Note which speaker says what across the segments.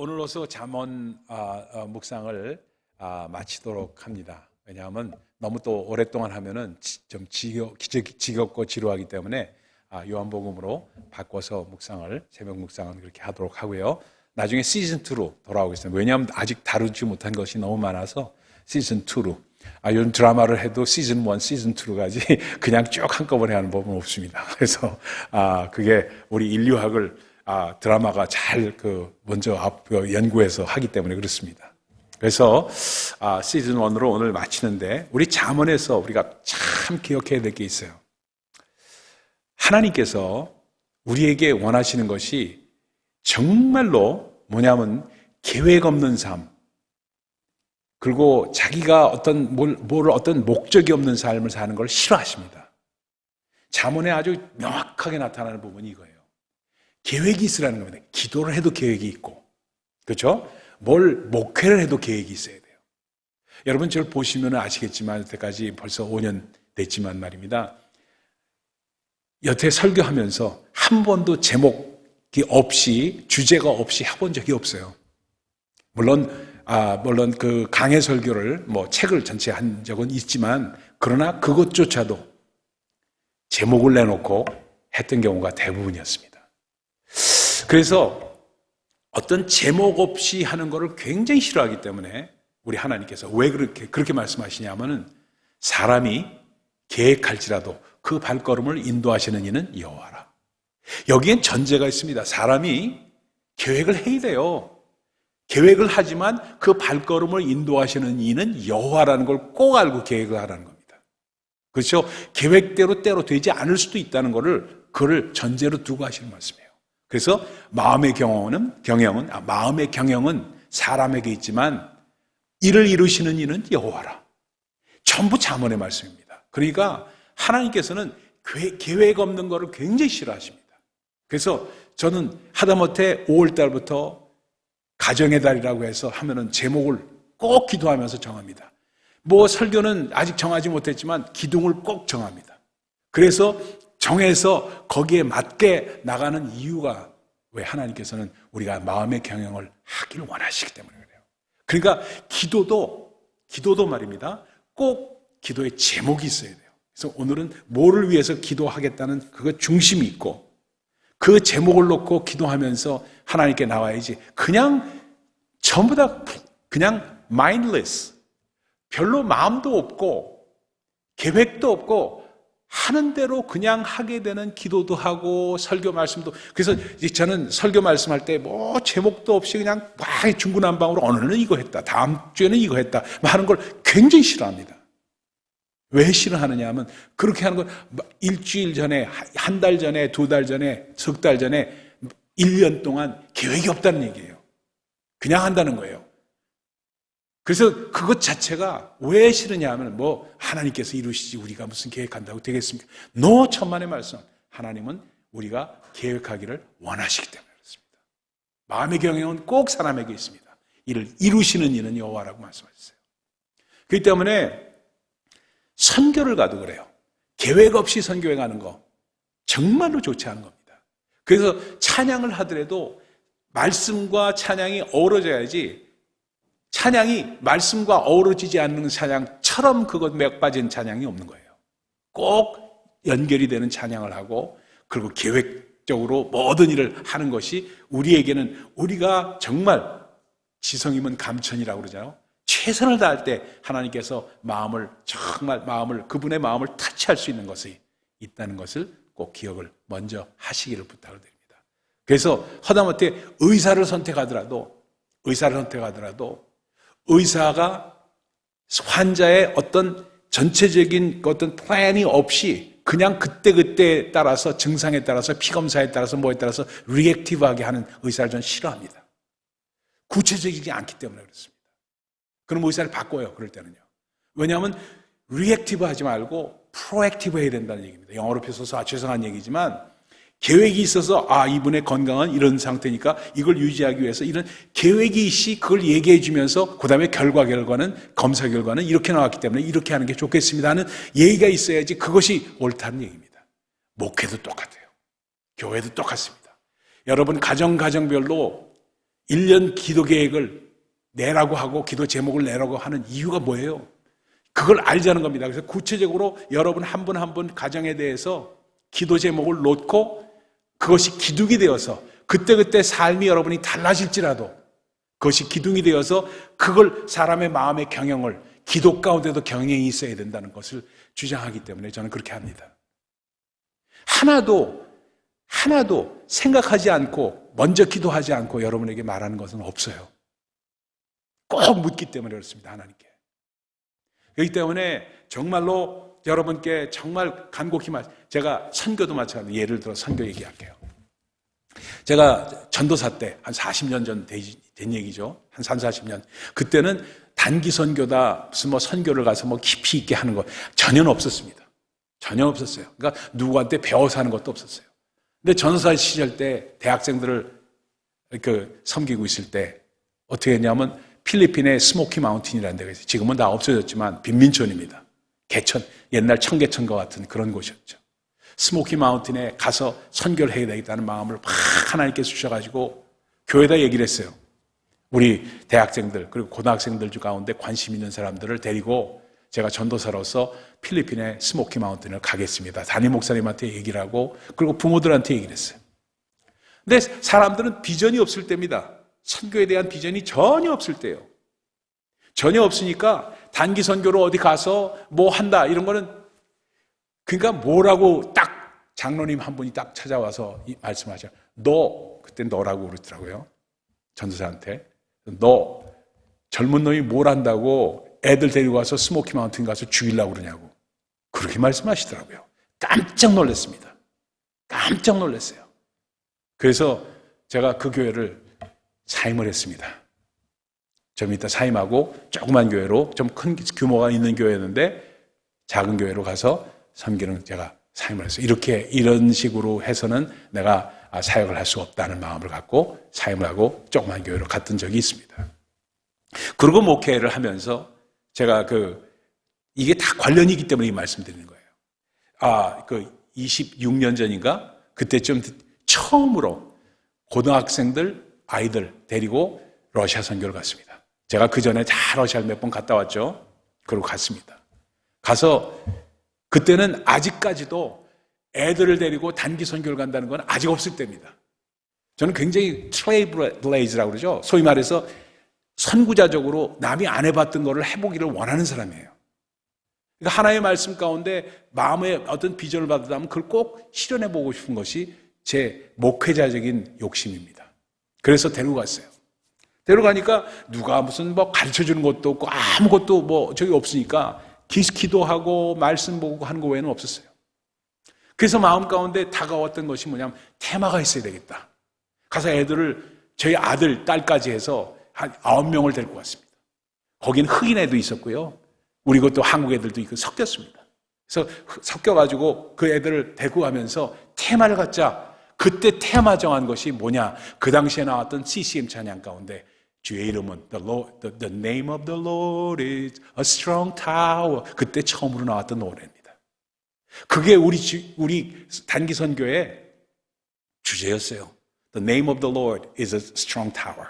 Speaker 1: 오늘로서 잠언 묵상을 마치도록 합니다. 왜냐하면 너무 또 오랫동안 하면은 좀 지겹고 지루하기 때문에 요한복음으로 바꿔서 새벽 묵상은 그렇게 하도록 하고요. 나중에 시즌 2로 돌아오겠습니다. 왜냐하면 아직 다루지 못한 것이 너무 많아서 시즌 2로. 요즘 드라마를 해도 시즌 1, 시즌 2로 가지 그냥 쭉 한꺼번에 하는 법은 없습니다. 그래서 그게 우리 인류학을 드라마가 잘 먼저 연구해서 하기 때문에 그렇습니다. 그래서 시즌 1으로 오늘 마치는데 우리 잠언에서 우리가 참 기억해야 될 게 있어요. 하나님께서 우리에게 원하시는 것이 정말로 뭐냐면 계획 없는 삶, 그리고 자기가 어떤 목적이 없는 삶을 사는 걸 싫어하십니다. 잠언에 아주 명확하게 나타나는 부분이 이거예요. 계획이 있으라는 겁니다. 기도를 해도 계획이 있고, 그렇죠? 목회를 해도 계획이 있어야 돼요. 여러분 저를 보시면 아시겠지만 여태까지 벌써 5년 됐지만 말입니다. 여태 설교하면서 한 번도 제목이 없이, 주제가 없이 해본 적이 없어요. 물론 그 강해 설교를 책을 전체 한 적은 있지만, 그러나 그것조차도 제목을 내놓고 했던 경우가 대부분이었습니다. 그래서 어떤 제목 없이 하는 것을 굉장히 싫어하기 때문에 우리 하나님께서 왜 그렇게 말씀하시냐면은 사람이 계획할지라도 그 발걸음을 인도하시는 이는 여호와라. 여기엔 전제가 있습니다. 사람이 계획을 해야 돼요. 계획을 하지만 그 발걸음을 인도하시는 이는 여호와라는 걸 꼭 알고 계획을 하라는 겁니다. 그렇죠? 계획대로 때로 되지 않을 수도 있다는 그걸 전제로 두고 하시는 말씀이에요. 그래서 마음의 경영은 사람에게 있지만 이를 이루시는 이는 여호와라. 전부 잠언의 말씀입니다. 그러니까 하나님께서는 계획 없는 것을 굉장히 싫어하십니다. 그래서 저는 하다못해 5월 달부터 가정의 달이라고 해서 하면은 제목을 꼭 기도하면서 정합니다. 설교는 아직 정하지 못했지만 기둥을 꼭 정합니다. 그래서 정해서 거기에 맞게 나가는 이유가 왜 하나님께서는 우리가 마음의 경영을 하기를 원하시기 때문에 그래요. 그러니까 기도도 말입니다. 꼭 기도의 제목이 있어야 돼요. 그래서 오늘은 뭐를 위해서 기도하겠다는 그 중심이 있고 그 제목을 놓고 기도하면서 하나님께 나와야지 그냥 전부 다 그냥 mindless, 별로 마음도 없고 계획도 없고 하는 대로 그냥 하게 되는 기도도 하고 설교 말씀도. 그래서 저는 설교 말씀할 때 제목도 없이 그냥 막 중구난방으로 오늘은 이거 했다, 다음 주에는 이거 했다 하는 걸 굉장히 싫어합니다. 왜 싫어하느냐 하면 그렇게 하는 건 일주일 전에, 한 달 전에, 2달 전에, 석 달 전에, 1년 동안 계획이 없다는 얘기예요. 그냥 한다는 거예요. 그래서 그것 자체가 왜 싫으냐 하면 하나님께서 이루시지 우리가 무슨 계획한다고 되겠습니까? 천만의 말씀. 하나님은 우리가 계획하기를 원하시기 때문에 그렇습니다. 마음의 경영은 꼭 사람에게 있습니다. 이를 이루시는 이는 여호와라고 말씀하셨어요. 그렇기 때문에 선교를 가도 그래요. 계획 없이 선교에 가는 거 정말로 좋지 않은 겁니다. 그래서 찬양을 하더라도 말씀과 찬양이 어우러져야지, 찬양이 말씀과 어우러지지 않는 찬양처럼 그것 맥 빠진 찬양이 없는 거예요. 꼭 연결이 되는 찬양을 하고, 그리고 계획적으로 모든 일을 하는 것이 우리에게는, 우리가 정말 지성이면 감천이라고 그러잖아요. 최선을 다할 때 하나님께서 그분의 마음을 터치할 수 있는 것이 있다는 것을 꼭 기억을 먼저 하시기를 부탁을 드립니다. 그래서 하다못해 의사를 선택하더라도 의사가 환자의 어떤 전체적인 어떤 플랜이 없이 그냥 그때그때에 따라서, 증상에 따라서, 피검사에 따라서, 뭐에 따라서 리액티브하게 하는 의사를 저는 싫어합니다. 구체적이지 않기 때문에 그렇습니다. 그럼 의사를 바꿔요, 그럴 때는요. 왜냐하면 리액티브 하지 말고 프로액티브 해야 된다는 얘기입니다. 영어로 펴서서 죄송한 얘기지만 계획이 있어서 이분의 건강은 이런 상태니까 이걸 유지하기 위해서 이런 계획이 있이 그걸 얘기해 주면서 그 다음에 검사 결과는 이렇게 나왔기 때문에 이렇게 하는 게 좋겠습니다 하는 얘기가 있어야지 그것이 옳다는 얘기입니다. 목회도 똑같아요. 교회도 똑같습니다. 여러분 가정별로 1년 기도 계획을 내라고 하고 기도 제목을 내라고 하는 이유가 뭐예요? 그걸 알자는 겁니다. 그래서 구체적으로 여러분 한 분 한 분 가정에 대해서 기도 제목을 놓고 그것이 기둥이 되어서 그때그때 삶이 여러분이 달라질지라도 그것이 기둥이 되어서 그걸 사람의 마음의 경영을 기도 가운데도 경영이 있어야 된다는 것을 주장하기 때문에 저는 그렇게 합니다. 하나도 생각하지 않고 먼저 기도하지 않고 여러분에게 말하는 것은 없어요. 꼭 묻기 때문에 그렇습니다. 하나님께. 그렇기 때문에 정말로 여러분께 정말 간곡히 제가 선교도 마찬가지로 예를 들어 선교 얘기할게요. 제가 전도사 때 한 40년 전 된 얘기죠. 한 3, 40년. 그때는 단기 선교다 무슨 뭐 선교를 가서 뭐 깊이 있게 하는 거 전혀 없었습니다. 전혀 없었어요. 그러니까 누구한테 배워서 하는 것도 없었어요. 근데 전도사 시절 때 대학생들을 섬기고 있을 때 어떻게 했냐면 필리핀의 스모키 마운틴이라는 데가 있어요. 지금은 다 없어졌지만 빈민촌입니다. 개천, 옛날 청계천과 같은 그런 곳이었죠. 스모키 마운틴에 가서 선교를 해야 되겠다는 마음을 막 하나님께서 주셔가지고 교회에다 얘기를 했어요. 우리 대학생들 그리고 고등학생들 가운데 관심 있는 사람들을 데리고 제가 전도사로서 필리핀의 스모키 마운틴을 가겠습니다. 담임 목사님한테 얘기를 하고 그리고 부모들한테 얘기를 했어요. 근데 사람들은 비전이 없을 때입니다. 선교에 대한 비전이 전혀 없을 때예요. 전혀 없으니까 단기 선교로 어디 가서 뭐 한다 이런 거는 그러니까 뭐라고 딱 장로님 한 분이 딱 찾아와서 말씀하죠. 너 그때 너라고 그러더라고요. 전도사한테 너 젊은 놈이 뭘 한다고 애들 데리고 가서 스모키 마운틴 가서 죽이려고 그러냐고 그렇게 말씀하시더라고요. 깜짝 놀랐습니다. 깜짝 놀랐어요. 그래서 제가 그 교회를 사임을 했습니다. 좀 이따 사임하고 조그만 교회로 좀 큰 규모가 있는 교회였는데 작은 교회로 가서 섬기는 제가 사임을 했어요. 이런 식으로 해서는 내가 사역을 할 수 없다는 마음을 갖고 사임을 하고 조그만 교회로 갔던 적이 있습니다. 그리고 목회를 하면서 제가 이게 다 관련이기 때문에 이 말씀드리는 거예요. 26년 전인가? 그때쯤 처음으로 고등학생들, 아이들 데리고 러시아 선교를 갔습니다. 제가 그 전에 다 러시아를 몇 번 갔다 왔죠. 그리고 갔습니다. 가서 그때는 아직까지도 애들을 데리고 단기 선교를 간다는 건 아직 없을 때입니다. 저는 굉장히 트레이블레이즈라고 그러죠. 소위 말해서 선구자적으로 남이 안 해봤던 거를 해보기를 원하는 사람이에요. 그러니까 하나의 말씀 가운데 마음의 어떤 비전을 받았다면 그걸 꼭 실현해보고 싶은 것이 제 목회자적인 욕심입니다. 그래서 데리고 갔어요. 데려가니까 누가 무슨 뭐 가르쳐주는 것도 없고 아무것도 뭐 저기 없으니까 기도하고 말씀 보고 하는 거 외에는 없었어요. 그래서 마음 가운데 다가왔던 것이 뭐냐면 테마가 있어야 되겠다. 가서 애들을 저희 아들, 딸까지 해서 한 9명을 데리고 왔습니다. 거긴 흑인 애도 있었고요. 우리 것도 한국 애들도 있고 섞였습니다. 그래서 섞여가지고 그 애들을 데리고 가면서 테마를 갖자. 그때 테마 정한 것이 뭐냐? 그 당시에 나왔던 CCM 찬양 가운데 주의 이름은 the name of the Lord is a strong tower. 그때 처음으로 나왔던 노래입니다. 그게 우리 단기 선교의 주제였어요. The name of the Lord is a strong tower.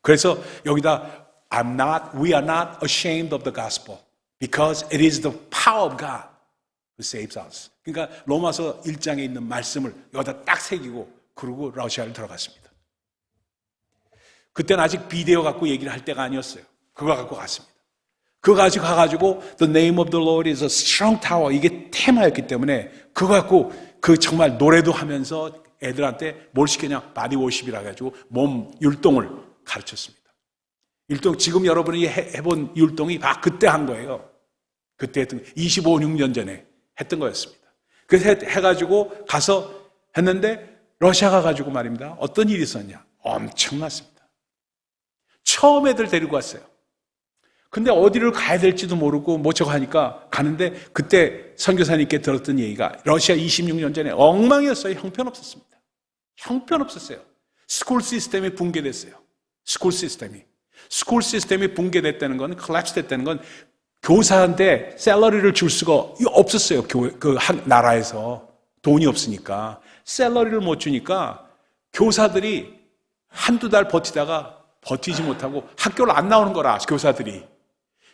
Speaker 1: 그래서 여기다 we are not ashamed of the gospel because it is the power of God who saves us. 그러니까 로마서 1장에 있는 말씀을 여기다 딱 새기고 그러고 러시아를 들어갔습니다. 그때는 아직 비디오 갖고 얘기를 할 때가 아니었어요. 그거 갖고 갔습니다. 그거 가지고 가가지고 The name of the Lord is a strong tower 이게 테마였기 때문에 그거 갖고 정말 노래도 하면서 애들한테 뭘 시켰냐 바디워십이라 해가지고 몸 율동을 가르쳤습니다. 율동 지금 여러분이 해본 율동이 그때 한 거예요. 그때 했던 25, 6년 전에 했던 거였습니다. 그래서 해가지고 가서 했는데 러시아 가가지고 말입니다. 어떤 일이 있었냐 엄청났습니다. 처음 애들 데리고 왔어요. 근데 어디를 가야 될지도 모르고 뭐 저거 하니까 가는데 그때 선교사님께 들었던 얘기가 러시아 26년 전에 엉망이었어요. 형편없었습니다. 형편없었어요. 스쿨 시스템이 붕괴됐어요. 스쿨 시스템이 붕괴됐다는 건 콜랩스 됐다는 건 교사한테 샐러리를 줄 수가 없었어요. 나라에서 돈이 없으니까 샐러리를 못 주니까 교사들이 한두 달 버티다가 버티지 못하고 학교를 안 나오는 거라, 교사들이.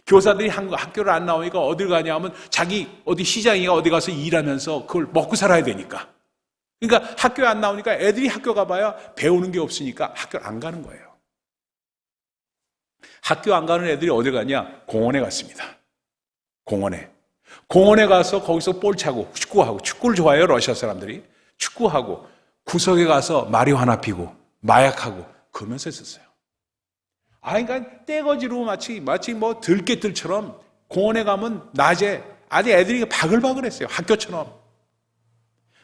Speaker 1: 교사들이 학교를 안 나오니까 어딜 가냐 하면 자기 어디 시장이가 어디 가서 일하면서 그걸 먹고 살아야 되니까. 그러니까 학교에 안 나오니까 애들이 학교 가봐야 배우는 게 없으니까 학교를 안 가는 거예요. 학교 안 가는 애들이 어디 가냐? 공원에 갔습니다. 공원에 가서 거기서 볼 차고 축구하고, 축구를 좋아해요, 러시아 사람들이. 축구하고 구석에 가서 마리화나 피고 마약하고 그러면서 했었어요. 그러니까 떼거지로 마치 뭐 들깨들처럼 공원에 가면 낮에 아주 애들이 바글바글했어요. 학교처럼.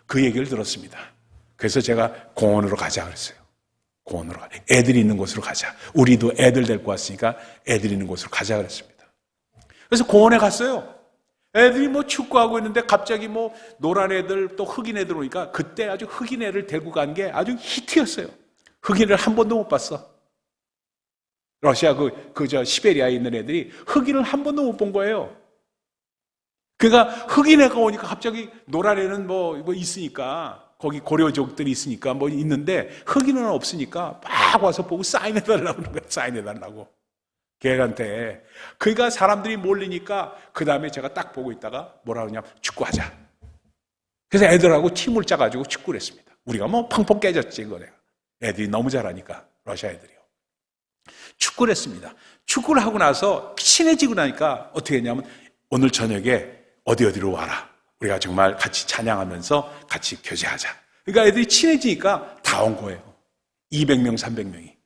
Speaker 1: 그 얘기를 들었습니다. 그래서 제가 공원으로 가자 그랬어요. 공원으로 가자. 애들이 있는 곳으로 가자. 우리도 애들 데리고 왔으니까 애들이 있는 곳으로 가자 그랬습니다. 그래서 공원에 갔어요. 애들이 뭐 축구하고 있는데 갑자기 뭐 노란 애들 또 흑인 애들 오니까 그때 아주 흑인 애를 데리고 간 게 아주 히트였어요. 흑인 애를 한 번도 못 봤어. 러시아 시베리아에 있는 애들이 흑인을 한 번도 못 본 거예요. 그러니까 흑인 애가 오니까 갑자기 노란 애는 뭐 있으니까 거기 고려족들이 있으니까 뭐 있는데 흑인은 없으니까 막 와서 보고 사인해달라고 그러는 거예요. 사인해달라고. 걔한테. 그러니까 사람들이 몰리니까 그 다음에 제가 딱 보고 있다가 뭐라 그러냐면 축구하자. 그래서 애들하고 팀을 짜가지고 축구를 했습니다. 우리가 뭐 펑펑 깨졌지, 그거 내가. 애들이 너무 잘하니까, 러시아 애들이요. 축구를 했습니다. 축구를 하고 나서 친해지고 나니까 어떻게 했냐면 오늘 저녁에 어디로 와라. 우리가 정말 같이 찬양하면서 같이 교제하자. 그러니까 애들이 친해지니까 다 온 거예요. 200명, 300명이.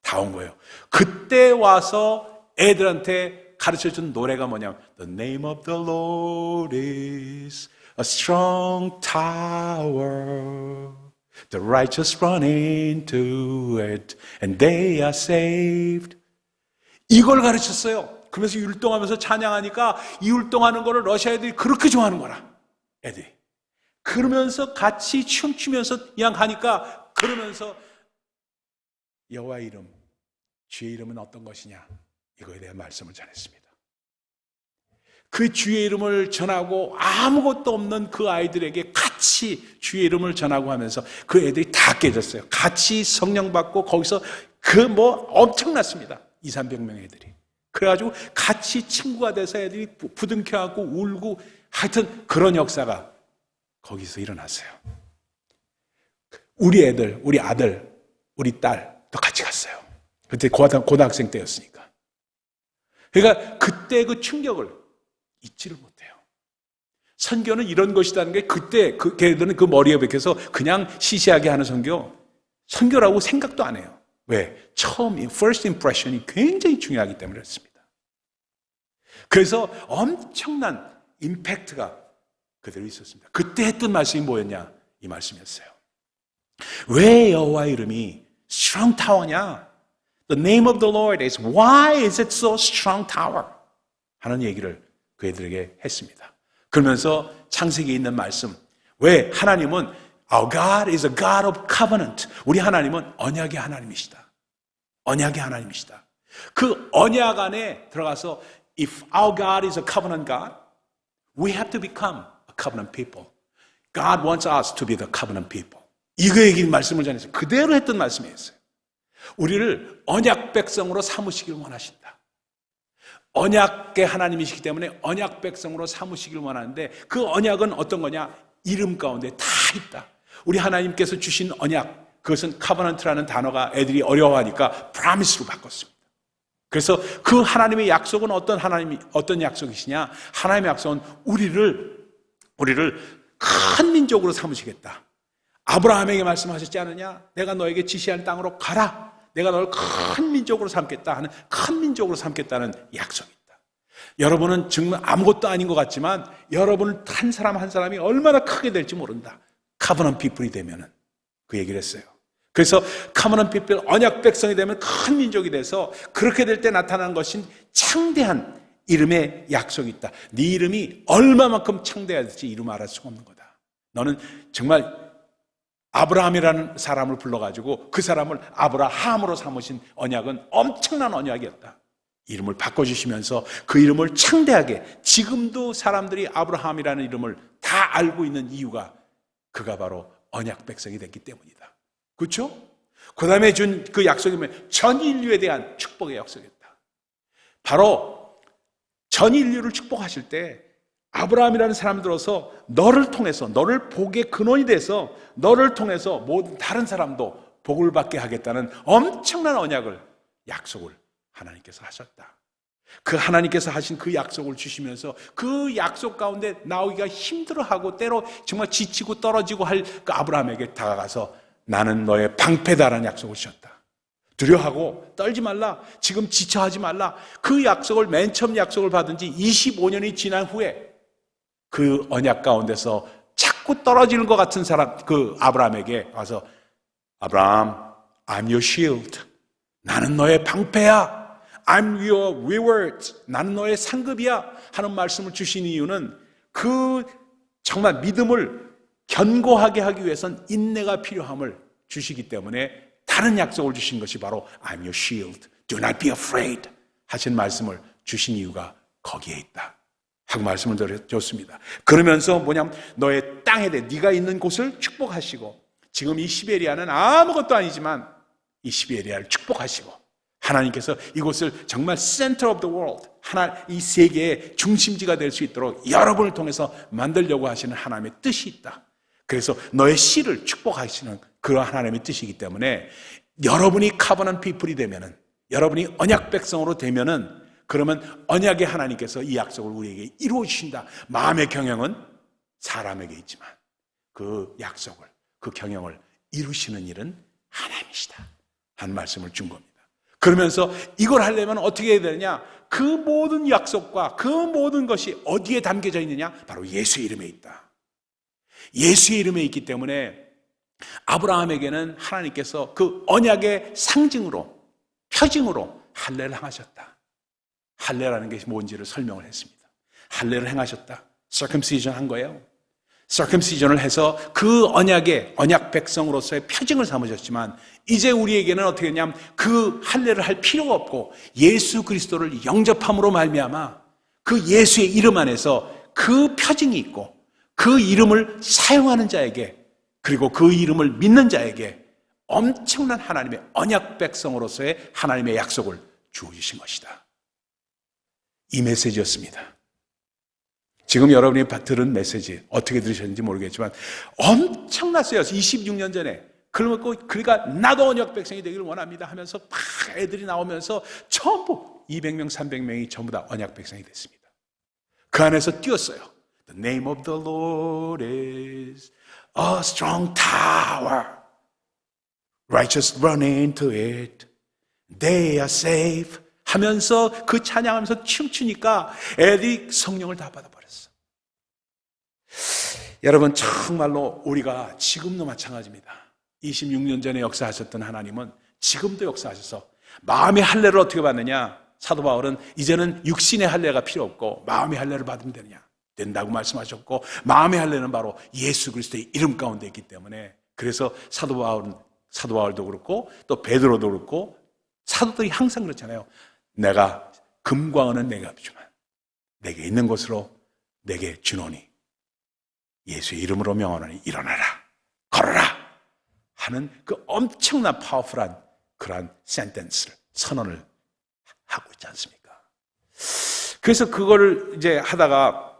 Speaker 1: 다 온 거예요. 그때 와서 애들한테 가르쳐준 노래가 뭐냐면 The name of the Lord is a strong tower. The righteous run into it and they are saved. 이걸 가르쳤어요. 그러면서 율동하면서 찬양하니까 이 율동하는 거를 러시아 애들이 그렇게 좋아하는 거라. 애들이. 그러면서 같이 춤추면서 그냥 하니까 그러면서 여호와 이름, 주의 이름은 어떤 것이냐, 이거에 대한 말씀을 전했습니다. 그 주의 이름을 전하고 아무것도 없는 그 아이들에게 같이 주의 이름을 전하고 하면서 그 애들이 다 깨졌어요. 같이 성령 받고 거기서 엄청났습니다. 200~300명 애들이. 그래가지고 같이 친구가 돼서 애들이 부둥켜안고 울고 하여튼 그런 역사가 거기서 일어났어요. 우리 애들, 우리 아들, 우리 딸도 같이 갔어요. 그때 고등학생 때였으니까. 그러니까 그때 그 충격을 잊지를 못해요. 선교는 이런 것이라는 게 그때 걔들은 그 머리에 박혀서 그냥 시시하게 하는 선교라고 생각도 안 해요. 왜? first impression이 굉장히 중요하기 때문에 그렇습니다. 그래서 엄청난 임팩트가 그대로 있었습니다. 그때 했던 말씀이 뭐였냐? 이 말씀이었어요. 왜 여호와 이름이 strong tower냐? The name of the Lord is why is it so strong tower? 하는 얘기를 그 애들에게 했습니다. 그러면서 창세기에 있는 말씀, 왜 하나님은 Our God is a God of covenant. 우리 하나님은 언약의 하나님이시다. 언약의 하나님이시다. 그 언약 안에 들어가서 If our God is a covenant God, we have to become a covenant people. God wants us to be the covenant people. 이거 얘기 말씀을 전해서 그대로 했던 말씀이었어요. 우리를 언약 백성으로 삼으시길 원하신다. 언약의 하나님이시기 때문에 언약 백성으로 삼으시길 원하는데 그 언약은 어떤 거냐? 이름 가운데 다 있다. 우리 하나님께서 주신 언약, 그것은 covenant라는 단어가 애들이 어려워하니까 promise로 바꿨습니다. 그래서 그 하나님의 약속은 어떤 약속이시냐? 하나님의 약속은 우리를 큰 민족으로 삼으시겠다. 아브라함에게 말씀하셨지 않느냐? 내가 너에게 지시한 땅으로 가라. 내가 너를 큰 민족으로 삼겠다 하는 큰 민족으로 삼겠다는 약속이 있다. 여러분은 정말 아무것도 아닌 것 같지만 여러분 한 사람 한 사람이 얼마나 크게 될지 모른다. covenant people이 되면은 그 얘기를 했어요. 그래서 covenant people, 언약 백성이 되면 큰 민족이 돼서 그렇게 될 때 나타나는 것인 창대한 이름의 약속이 있다. 네 이름이 얼마만큼 창대해야 될지 이름 알을 수가 없는 거다. 너는 정말 아브라함이라는 사람을 불러가지고 그 사람을 아브라함으로 삼으신 언약은 엄청난 언약이었다. 이름을 바꿔주시면서 그 이름을 창대하게, 지금도 사람들이 아브라함이라는 이름을 다 알고 있는 이유가 그가 바로 언약 백성이 됐기 때문이다. 그렇죠? 그 다음에 준 그 약속이 전 인류에 대한 축복의 약속이었다. 바로 전 인류를 축복하실 때 아브라함이라는 사람 들어서 너를 통해서, 너를 복의 근원이 돼서 너를 통해서 모든 다른 사람도 복을 받게 하겠다는 엄청난 언약을, 약속을 하나님께서 하셨다. 그 하나님께서 하신 그 약속을 주시면서 그 약속 가운데 나오기가 힘들어하고 때로 정말 지치고 떨어지고 할 그 아브라함에게 다가가서 나는 너의 방패다라는 약속을 주셨다. 두려워하고 떨지 말라, 지금 지쳐하지 말라. 그 약속을, 맨 처음 약속을 받은 지 25년이 지난 후에 그 언약 가운데서 자꾸 떨어지는 것 같은 사람, 그 아브라함에게 와서 아브라함, I'm your shield. 나는 너의 방패야. I'm your reward. 나는 너의 상급이야. 하는 말씀을 주신 이유는 그 정말 믿음을 견고하게 하기 위해선 인내가 필요함을 주시기 때문에 다른 약속을 주신 것이 바로 I'm your shield. Do not be afraid. 하신 말씀을 주신 이유가 거기에 있다. 하고 말씀을 줬습니다. 그러면서 뭐냐면 너의 땅에 대해 네가 있는 곳을 축복하시고, 지금 이 시베리아는 아무것도 아니지만 이 시베리아를 축복하시고, 하나님께서 이곳을 정말 center of the world, 이 세계의 중심지가 될 수 있도록 여러분을 통해서 만들려고 하시는 하나님의 뜻이 있다. 그래서 너의 씨를 축복하시는 그런 하나님의 뜻이기 때문에 여러분이 covenant people이 되면은, 여러분이 언약 백성으로 되면은, 그러면 언약의 하나님께서 이 약속을 우리에게 이루어 주신다. 마음의 경영은 사람에게 있지만 그 약속을, 그 경영을 이루시는 일은 하나님이시다 한 말씀을 준 겁니다. 그러면서 이걸 하려면 어떻게 해야 되느냐? 그 모든 약속과 그 모든 것이 어디에 담겨져 있느냐? 바로 예수의 이름에 있다. 예수의 이름에 있기 때문에 아브라함에게는 하나님께서 그 언약의 상징으로, 표징으로 할례를 행하셨다. 할례라는 것이 뭔지를 설명을 했습니다. 할례를 행하셨다. circumcision 한 거예요. circumcision을 해서 그 언약의, 언약 백성으로서의 표징을 삼으셨지만, 이제 우리에게는 어떻게 했냐면 그 할례를 할 필요가 없고 예수 그리스도를 영접함으로 말미암아 그 예수의 이름 안에서 그 표징이 있고 그 이름을 사용하는 자에게, 그리고 그 이름을 믿는 자에게 엄청난 하나님의 언약 백성으로서의 하나님의 약속을 주어주신 것이다. 이 메시지였습니다. 지금 여러분이 들은 메시지 어떻게 들으셨는지 모르겠지만 엄청났어요. 26년 전에. 그러니까 나도 언약 백성이 되기를 원합니다 하면서 막 애들이 나오면서 전부 200명, 300명이 전부 다 언약 백성이 됐습니다. 그 안에서 뛰었어요. The name of the Lord is a strong tower. Righteous run into it. They are safe. 하면서 그 찬양하면서 춤추니까 애들이 성령을 다 받아버렸어. 여러분, 정말로 우리가 지금도 마찬가지입니다. 26년 전에 역사하셨던 하나님은 지금도 역사하셔서 마음의 할례를 어떻게 받느냐? 사도 바울은 이제는 육신의 할례가 필요 없고 마음의 할례를 받으면 되느냐? 된다고 말씀하셨고, 마음의 할례는 바로 예수 그리스도의 이름 가운데 있기 때문에, 그래서 사도 바울도 그렇고 또 베드로도 그렇고 사도들이 항상 그렇잖아요. 내가 금과 은은 내가 없지만 내게 있는 것으로 내게 주노니 예수의 이름으로 명하노니 일어나라, 걸어라 하는 그 엄청난 파워풀한 그러한 센텐스를, 선언을 하고 있지 않습니까? 그래서 그거를 이제 하다가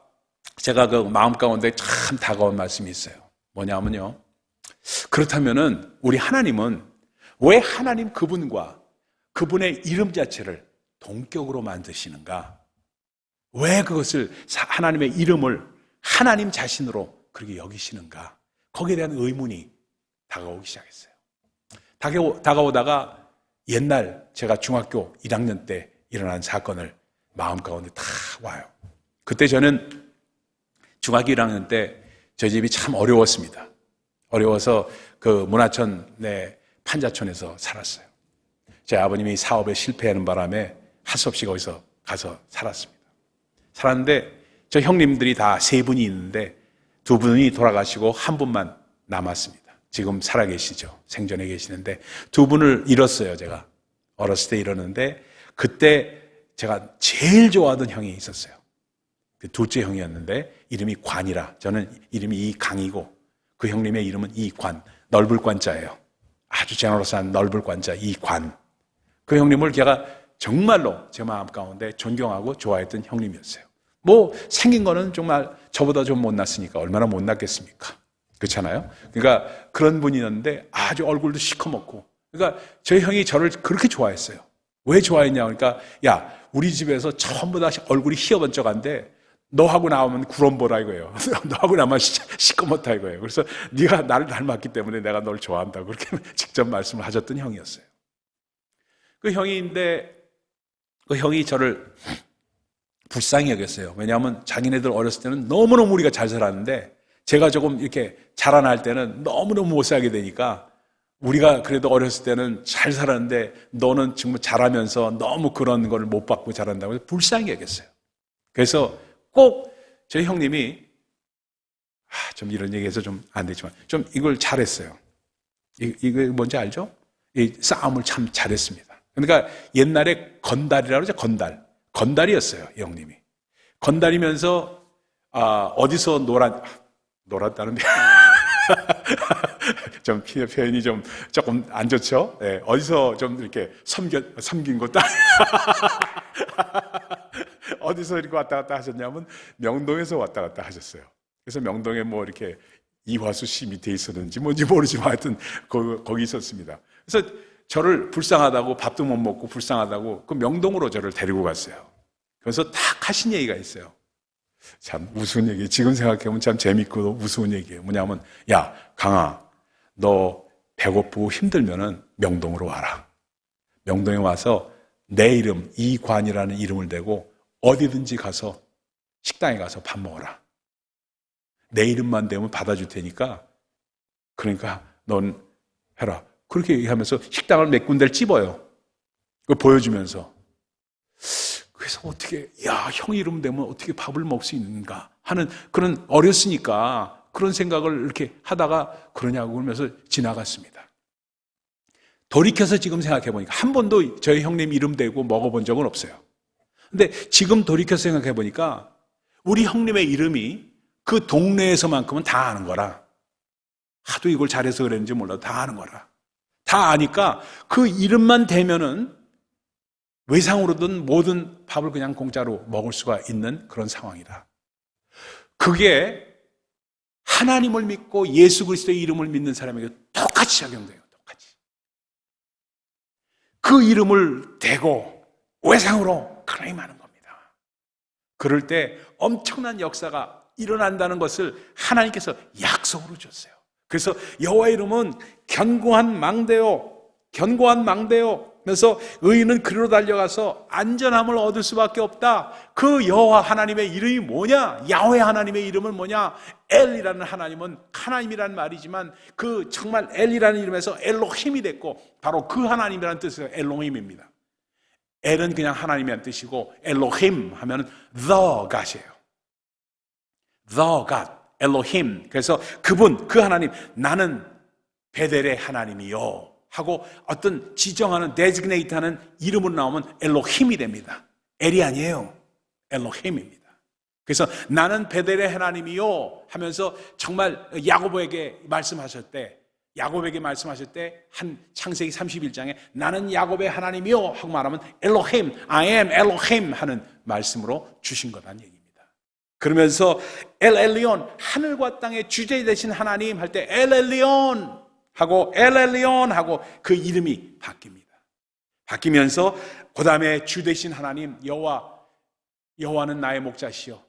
Speaker 1: 제가 그 마음 가운데 참 다가온 말씀이 있어요. 뭐냐면요, 그렇다면은 우리 하나님은 왜 하나님 그분과 그분의 이름 자체를 동격으로 만드시는가? 왜 그것을, 하나님의 이름을 하나님 자신으로 그렇게 여기시는가? 거기에 대한 의문이 다가오기 시작했어요. 다가오다가 옛날 제가 중학교 1학년 때 일어난 사건을 마음 가운데 다 와요. 그때 저는 중학교 1학년 때 저희 집이 참 어려웠습니다. 어려워서 그 문화촌 내 판자촌에서 살았어요. 제 아버님이 사업에 실패하는 바람에 할 수 없이 거기서 가서 살았습니다. 살았는데 저 형님들이 다 3분이 있는데 2분이 돌아가시고 1분만 남았습니다. 지금 살아계시죠. 생전에 계시는데 2분을 잃었어요. 제가 어렸을 때 잃었는데, 그때 제가 제일 좋아하던 형이 있었어요. 그 둘째 형이었는데 이름이 관이라, 저는 이름이 이강이고 그 형님의 이름은 이관, 넓을 관자예요. 아주 제너러스한 넓을 관자 이관. 그 형님을 제가 정말로 제 마음 가운데 존경하고 좋아했던 형님이었어요. 뭐 생긴 거는 정말 저보다 좀 못났으니까 얼마나 못났겠습니까? 그렇잖아요. 그러니까 그런 분이었는데 아주 얼굴도 시커멓고, 그러니까 저희 형이 저를 그렇게 좋아했어요. 왜 좋아했냐 그러니까, 야, 우리 집에서 전부 다 얼굴이 희어번쩍한데 너하고 나오면 구름 보라 이거예요. 너하고 나면 시커멓다 이거예요. 그래서 네가 나를 닮았기 때문에 내가 널 좋아한다고 그렇게 직접 말씀을 하셨던 형이었어요. 그 형이 저를 불쌍히 여겼어요. 왜냐하면 자기네들 어렸을 때는 너무너무 우리가 잘 살았는데 제가 조금 이렇게 자라날 때는 너무너무 못 살게 되니까, 우리가 그래도 어렸을 때는 잘 살았는데 너는 정말 자라면서 너무 그런 걸 못 받고 자란다고 해서 불쌍히 여겼어요. 그래서 꼭 저희 형님이 좀 이런 얘기해서 좀 안 되지만 좀 이걸 잘했어요. 이거 뭔지 알죠? 이 싸움을 참 잘했습니다. 그러니까 옛날에 건달이라고 그러죠. 건달이었어요, 이 형님이. 건달이면서 어디서 놀았다는 좀 표현이 좀 조금 안 좋죠. 네, 어디서 좀 이렇게 섬긴 것도 어디서 이렇게 왔다 갔다 하셨냐면 명동에서 왔다 갔다 하셨어요. 그래서 명동에 뭐 이렇게 이화수 씨 밑에 있었는지 뭔지 모르지만 하여튼 거기 있었습니다. 그래서 저를 불쌍하다고, 밥도 못 먹고 불쌍하다고 그 명동으로 저를 데리고 갔어요. 그래서 딱 하신 얘기가 있어요. 참 우스운 얘기, 지금 생각해보면 참 재밌고 우스운 얘기예요. 뭐냐면, 야, 강아, 너 배고프고 힘들면은 명동으로 와라. 명동에 와서 내 이름 이관이라는 이름을 대고 어디든지 가서 식당에 가서 밥 먹어라. 내 이름만 대면 받아줄 테니까, 그러니까 넌 해라. 그렇게 얘기하면서 식당을 몇 군데를 찝어요. 그걸 보여주면서. 그래서 어떻게, 야, 형 이름 되면 어떻게 밥을 먹을 수 있는가 하는 그런, 어렸으니까 그런 생각을 이렇게 하다가 그러냐고 그러면서 지나갔습니다. 돌이켜서 지금 생각해보니까 한 번도 저희 형님 이름 대고 먹어본 적은 없어요. 근데 지금 돌이켜서 생각해보니까 우리 형님의 이름이 그 동네에서만큼은 다 아는 거라. 하도 이걸 잘해서 그랬는지 몰라도 다 아는 거라. 다 아니까 그 이름만 대면은 외상으로든 모든 밥을 그냥 공짜로 먹을 수가 있는 그런 상황이다. 그게 하나님을 믿고 예수 그리스도의 이름을 믿는 사람에게 똑같이 적용돼요. 똑같이. 그 이름을 대고 외상으로 클레임하는 겁니다. 그럴 때 엄청난 역사가 일어난다는 것을 하나님께서 약속으로 줬어요. 그래서 여호와의 이름은 견고한 망대요. 그래서 의인은 그리로 달려가서 안전함을 얻을 수밖에 없다. 그 여호와 하나님의 이름이 뭐냐? 야훼 하나님의 이름은 뭐냐? 엘이라는 하나님은 하나님이라는 말이지만 그 정말 엘이라는 이름에서 엘로힘이 됐고 바로 그 하나님이라는 뜻에서 엘로힘입니다. 엘은 그냥 하나님이라는 뜻이고 엘로힘 하면 the God이에요. The God, 엘로힘. 그래서 그분, 그 하나님, 나는 베델의 하나님이요 하고 어떤 지정하는, 데지그네이트하는 이름으로 나오면 엘로힘이 됩니다. 엘이 아니에요. 엘로힘입니다. 그래서 나는 베델의 하나님이요 하면서 정말 야고보에게 말씀하실 때 한 창세기 31장에 나는 야곱의 하나님이요 하고 말하면 엘로힘, I am 엘로힘 하는 말씀으로 주신 거란 얘기입니다. 그러면서 엘 엘리온, 하늘과 땅의 주제 되신 하나님 할 때 엘 엘리온 하고 엘 엘리온 하고 그 이름이 바뀝니다. 바뀌면서 그 다음에 주 되신 하나님 여호와는 나의 목자시요,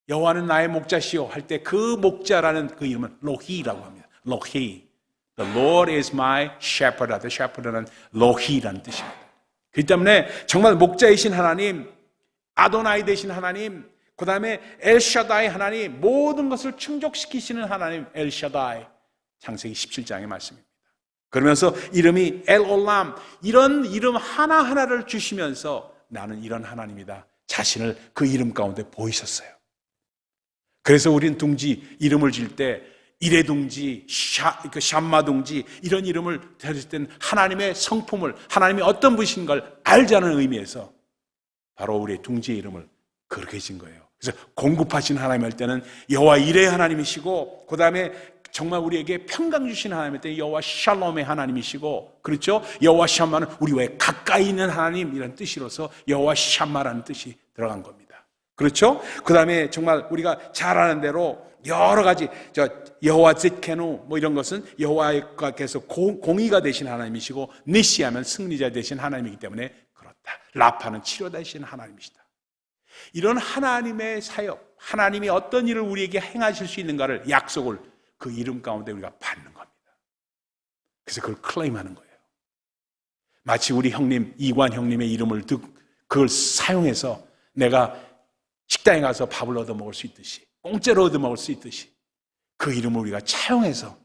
Speaker 1: 여호와는 나의 목자시요 할 때 그 목자라는 그 이름은 로히라고 합니다. 로히, the Lord is my shepherd. The shepherd는 로히라는 뜻입니다. 그렇기 때문에 정말 목자이신 하나님, 아도나이 되신 하나님, 그 다음에 엘샤다이 하나님, 모든 것을 충족시키시는 하나님 엘샤다이, 창세기 17장의 말씀입니다. 그러면서 이름이 엘올람, 이런 이름 하나하나를 주시면서 나는 이런 하나님이다, 자신을 그 이름 가운데 보이셨어요. 그래서 우린 둥지 이름을 지을 때 이레둥지, 샴마둥지 이런 이름을 대할 때는 하나님의 성품을, 하나님이 어떤 분이신 걸 알자는 의미에서 바로 우리의 둥지의 이름을 그렇게 진 거예요. 그래서 공급하신 하나님 할 때는 여호와 이레 하나님이시고 그 다음에 정말 우리에게 평강 주시는 하나님의 여호와 샬롬의 하나님이시고, 그렇죠? 여호와 샴마는 우리 외에 가까이 있는 하나님이라는 뜻이로서 여호와 샴마라는 뜻이 들어간 겁니다. 그렇죠? 그 다음에 정말 우리가 잘 아는 대로 여러 가지 여호와 짓케누 뭐 이런 것은 여호와께서 공의가 되신 하나님이시고, 니시하면 승리자 되신 하나님이기 때문에 그렇다. 라파는 치료 되신 하나님이시다. 이런 하나님의 사역, 하나님이 어떤 일을 우리에게 행하실 수 있는가를 약속을 그 이름 가운데 우리가 받는 겁니다. 그래서 그걸 클레임하는 거예요. 마치 우리 형님 이관 형님의 이름을 그걸 사용해서 내가 식당에 가서 밥을 얻어 먹을 수 있듯이, 공짜로 얻어 먹을 수 있듯이 그 이름을 우리가 차용해서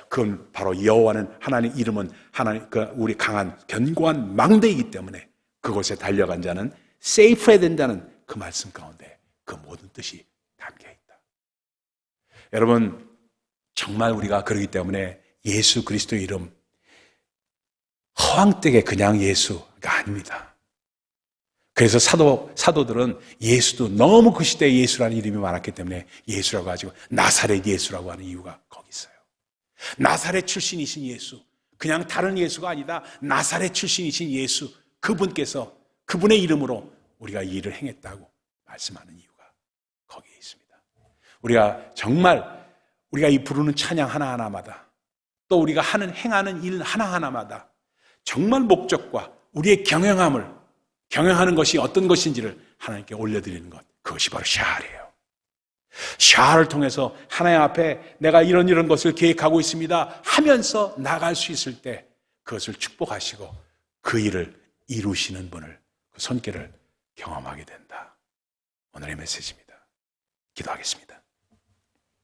Speaker 1: 그건 바로 여호와는 하나님 이름은 하나님 우리 강한 견고한 망대이기 때문에 그곳에 달려간 자는 세이프해야 된다는 그 말씀 가운데 그 모든 뜻이 담겨 있다. 여러분, 정말 우리가 그러기 때문에 예수 그리스도의 이름 허황되게 그냥 예수가 아닙니다. 그래서 사도들은 예수도 너무 그 시대에 예수라는 이름이 많았기 때문에 예수라고 하지고 나사렛 예수라고 하는 이유가 거기 있어요. 나사렛 출신이신 예수, 그냥 다른 예수가 아니다. 나사렛 출신이신 예수, 그분께서 그분의 이름으로 우리가 이 일을 행했다고 말씀하는 이유가 거기에 있습니다. 우리가 정말 우리가 이 부르는 찬양 하나하나마다, 또 우리가 행하는 일 하나하나마다 정말 목적과 우리의 경영하는 것이 어떤 것인지를 하나님께 올려드리는 것, 그것이 바로 샤알이에요. 샤알을 통해서 하나님 앞에 내가 이런 것을 계획하고 있습니다 하면서 나갈 수 있을 때 그것을 축복하시고 그 일을 이루시는 분을, 그 손길을 경험하게 된다. 오늘의 메시지입니다. 기도하겠습니다.